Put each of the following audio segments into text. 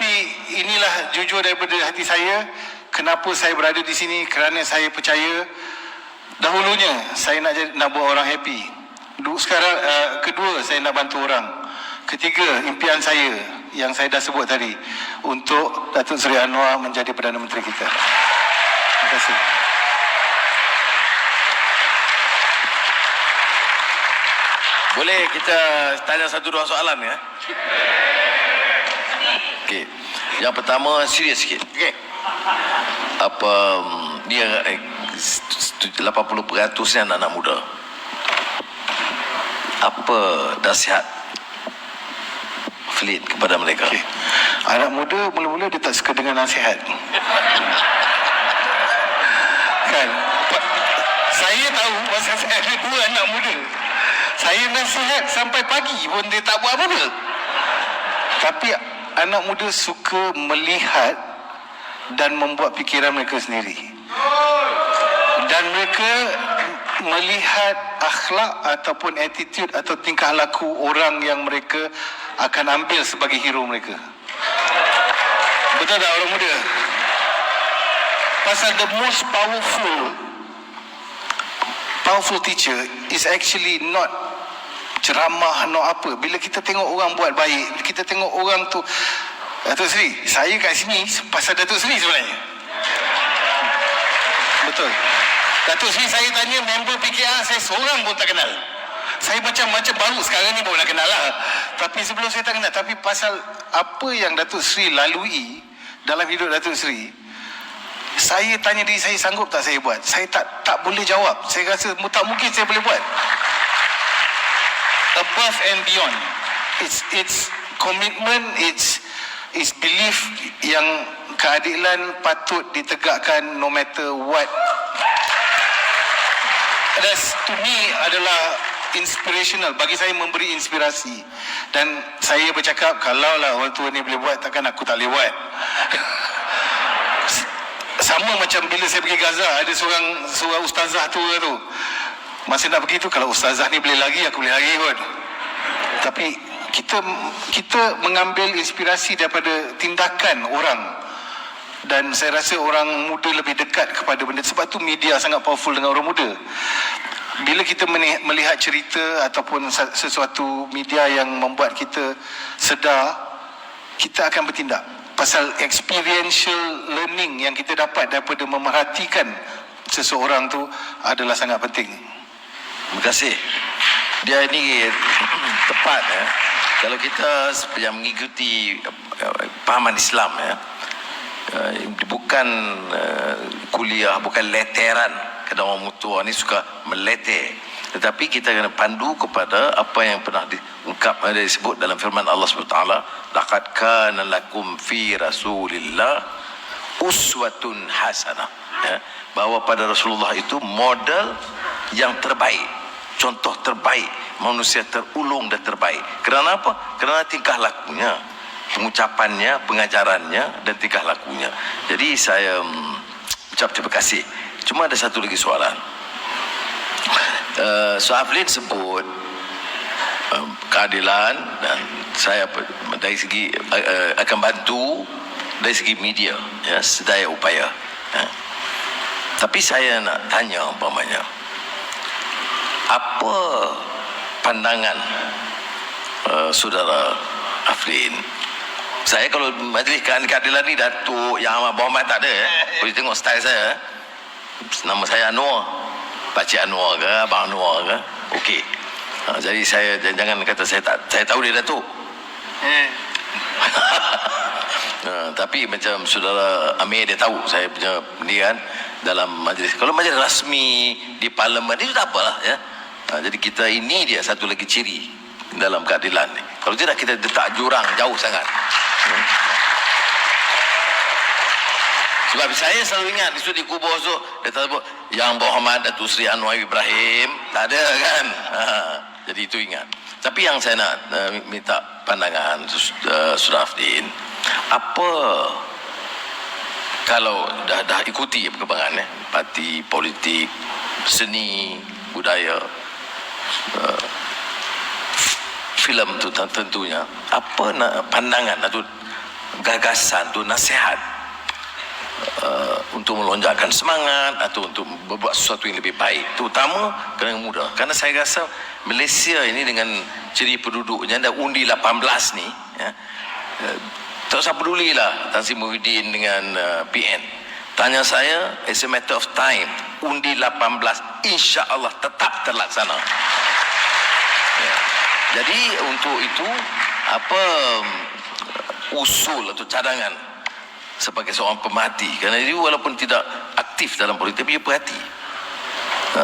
Tapi inilah jujur daripada hati saya. Kenapa saya berada di sini? Kerana saya percaya dahulunya saya nak buat orang happy. Sekarang kedua, saya nak bantu orang. Ketiga, impian saya yang saya dah sebut tadi, untuk Datuk Seri Anwar menjadi Perdana Menteri kita. Terima kasih. Boleh kita tanya satu dua soalan ya? Okey. Yang pertama serius sikit. Okey. Apa dia 80% ni anak muda. Apa nasihat Flynn kepada mereka? Okay. Anak muda mula-mula dia tak suka dengan nasihat. Kan? Saya tahu masa saya ada 2 anak muda. Saya nasihat sampai pagi pun dia tak buat apa-apa. Tapi anak muda suka melihat dan membuat fikiran mereka sendiri. Dan mereka melihat akhlak ataupun attitude atau tingkah laku orang yang mereka akan ambil sebagai hero mereka. Betul tak orang muda? Pasal the most powerful teacher is actually not ceramah, not apa. Bila kita tengok orang buat baik, kita tengok orang tu, Datuk Seri, saya kat sini pasal Datuk Seri sebenarnya. Betul. Datuk Seri saya tanya member PKR, saya seorang pun tak kenal. Saya macam baru sekarang ni baru nak kenal lah. Tapi sebelum saya tak kenal. Tapi pasal apa yang Datuk Seri lalui dalam hidup Datuk Seri, saya tanya diri saya, sanggup tak saya buat? Saya tak boleh jawab. Saya rasa tak mungkin saya boleh buat. Above and beyond. It's commitment, it's belief yang keadilan patut ditegakkan no matter what. That's to me adalah inspirational. Bagi saya memberi inspirasi. Dan saya bercakap, kalau lah orang tua ni boleh buat, takkan aku tak boleh buat. Sama macam bila saya pergi Gaza, ada seorang ustazah tua tu. Masa nak pergi tu, kalau ustazah ni boleh lari, aku boleh lari kot. Tapi kita mengambil inspirasi daripada tindakan orang. Dan saya rasa orang muda lebih dekat kepada benda. Sebab tu media sangat powerful dengan orang muda. Bila kita melihat cerita ataupun sesuatu media yang membuat kita sedar, kita akan bertindak. Pasal experiential learning yang kita dapat daripada memerhatikan seseorang tu adalah sangat penting. Terima kasih. Dia ini tepat ya. Kalau kita yang mengikuti pahaman Islam ya, bukan kuliah, bukan leteran. Kadang orang tua ni suka melete, tetapi kita kena pandu kepada apa yang pernah diungkap, disebut dalam firman Allah SWT, laqad kana lakum fi rasulillah uswatun hasanah ya, bahawa pada Rasulullah itu model yang terbaik, contoh terbaik, manusia terulung dan terbaik. Kerana apa? Kerana tingkah lakunya, pengucapannya, pengajarannya dan tingkah lakunya. Jadi saya ucap terima kasih. Cuma ada satu lagi soalan. Soaflin sebut keadilan, dan saya dari segi akan bantu dari segi media ya, sedaya upaya ya. Tapi saya nak tanya umpamanya, apa pandangan saudara Aflin? Saya kalau majlis keadilan ni Datuk Yang Amat Berhormat tak ada boleh tengok style saya. Nama saya Anwar, Pakcik Anwar ke, Abang Anwar ke, okey. Jadi saya jangan kata saya tahu dia Datuk. Tapi macam saudara Amir dia tahu saya punya pendirian dalam majlis. Kalau majlis rasmi di parlimen itu tak apalah ya. Jadi kita ini dia satu lagi ciri dalam keadilan ni. Kalau tidak kita letak jurang jauh sangat. Sebab saya selalu ingat di studi kubur tu dia sebut Yang Berhormat Datuk Seri Anwar Ibrahim, tak ada kan. Jadi itu ingat. Tapi yang saya nak minta pandangan Saudara Afdin, apa kalau dah ikuti perkembangan parti politik, seni, budaya, filem tu tentunya, apa pandangan atau gagasan tu, nasihat untuk melonjakkan semangat atau untuk berbuat sesuatu yang lebih baik, terutama kerana muda. Kerana saya rasa Malaysia ini dengan ciri penduduknya dan undi 18 ni, ya, tak usah pedulilah Tan Sri Muhyiddin dengan PN. Tanya saya, it's a matter of time, undi 18 insya-Allah tetap terlaksana. Ya. Jadi untuk itu apa usul atau cadangan sebagai seorang pemerhati, kerana dia walaupun tidak aktif dalam politik tapi dia perhati,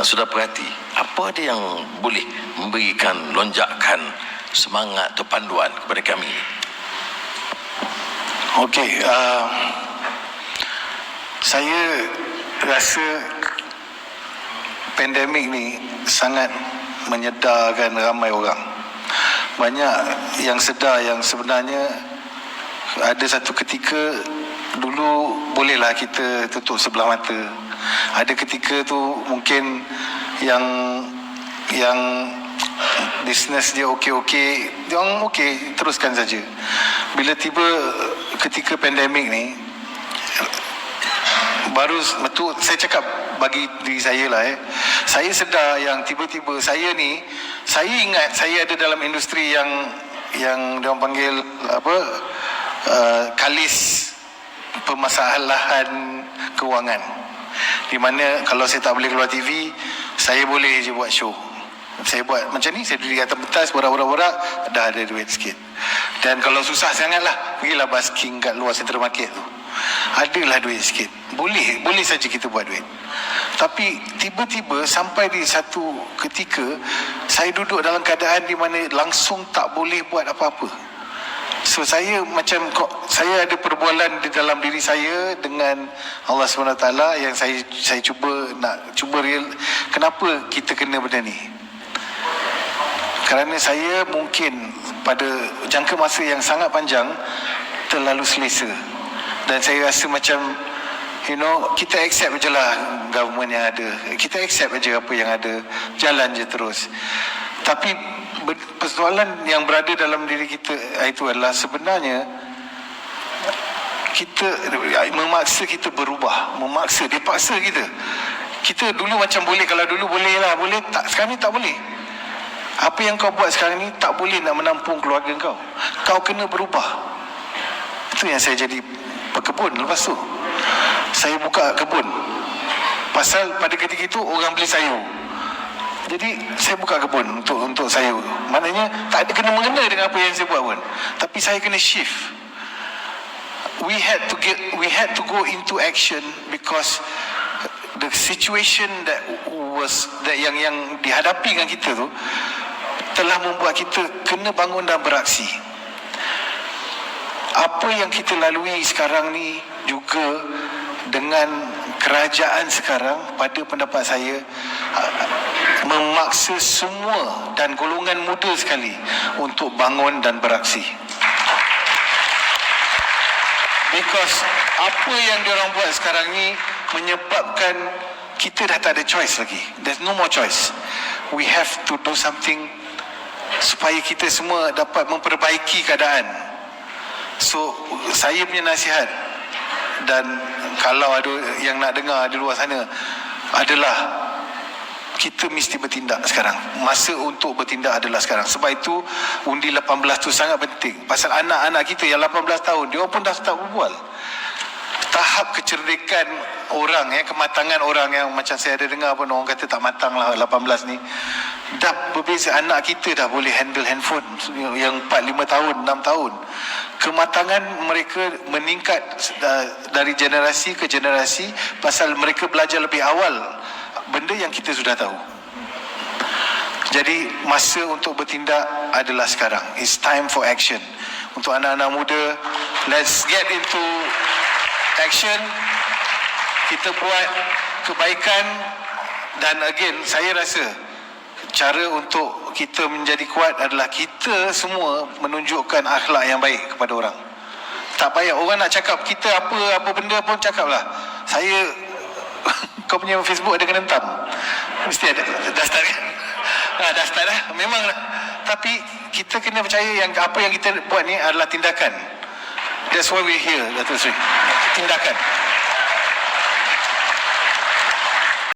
sudah perhati apa dia yang boleh memberikan lonjakan semangat atau panduan kepada kami. Okey, saya rasa pandemik ni sangat menyedarkan ramai orang. Banyak yang sedar yang sebenarnya ada satu ketika dulu bolehlah kita tutup sebelah mata. Ada ketika tu mungkin yang bisnes dia okey-okey, dia orang okey, teruskan saja. Bila tiba ketika pandemik ni, baru betul saya cakap bagi diri saya lah, saya sedar yang tiba-tiba saya ingat saya ada dalam industri yang dia orang panggil apa, kalis permasalahan kewangan, di mana kalau saya tak boleh keluar TV, saya boleh je buat show. Saya buat macam ni, saya duduk di atas pentas, borak-borak, dah ada duit sikit. Dan kalau susah sangatlah, pergilah basking kat luar Central Market tu, adalah duit sikit. Boleh saja kita buat duit. Tapi tiba-tiba sampai di satu ketika saya duduk dalam keadaan di mana langsung tak boleh buat apa-apa. So saya saya ada perbualan di dalam diri saya dengan Allah SWT yang saya cuba real, kenapa kita kena benda ni. Kerana saya mungkin pada jangka masa yang sangat panjang terlalu selesa. Dan saya rasa macam kita accept je lah government yang ada. Kita accept je apa yang ada. Jalan je terus. Tapi persoalan yang berada dalam diri kita itu adalah sebenarnya kita memaksa kita berubah. Dia paksa kita. Kita dulu macam boleh, kalau dulu boleh lah, boleh tak, sekarang ni tak boleh. Apa yang kau buat sekarang ni tak boleh nak menampung keluarga kau. Kau kena berubah. Itu yang saya jadi pekebun. Lepas tu saya buka kebun. Pasal pada ketika itu orang beli sayur. Jadi saya buka kebun untuk sayur. Maknanya tak ada kena mengena dengan apa yang saya buat pun. Tapi saya kena shift. We had to go into action because the situation yang dihadapi dengan kita tu telah membuat kita kena bangun dan beraksi. Apa yang kita lalui sekarang ni juga dengan kerajaan sekarang, pada pendapat saya, memaksa semua dan golongan muda sekali untuk bangun dan beraksi. Because apa yang diorang buat sekarang ni menyebabkan kita dah tak ada choice lagi. There's no more choice. We have to do something supaya kita semua dapat memperbaiki keadaan. So saya punya nasihat, dan kalau ada yang nak dengar di luar sana, adalah kita mesti bertindak sekarang. Masa untuk bertindak adalah sekarang. Sebab itu undi 18 tu sangat penting. Pasal anak-anak kita yang 18 tahun, dia pun dah start berbual. Tahap kecerdikan orang, kematangan orang yang macam saya ada dengar pun orang kata tak matang lah 18 ni, dah berbeza. Anak kita dah boleh handle handphone yang 4-5 tahun, 6 tahun. Kematangan mereka meningkat dari generasi ke generasi pasal mereka belajar lebih awal benda yang kita sudah tahu. Jadi masa untuk bertindak adalah sekarang. It's time for action. Untuk anak-anak muda, let's get into action. Kita buat kebaikan. Dan again, saya rasa cara untuk kita menjadi kuat adalah kita semua menunjukkan akhlak yang baik kepada orang. Tak payah orang nak cakap kita apa benda pun cakaplah. Saya kau punya Facebook ada kena hentam. Mesti ada. Dah start kan? Dah start dah. Memanglah. Tapi kita kena percaya yang apa yang kita buat ni adalah tindakan. That's why we're here, Dato' Sri. Tindakan.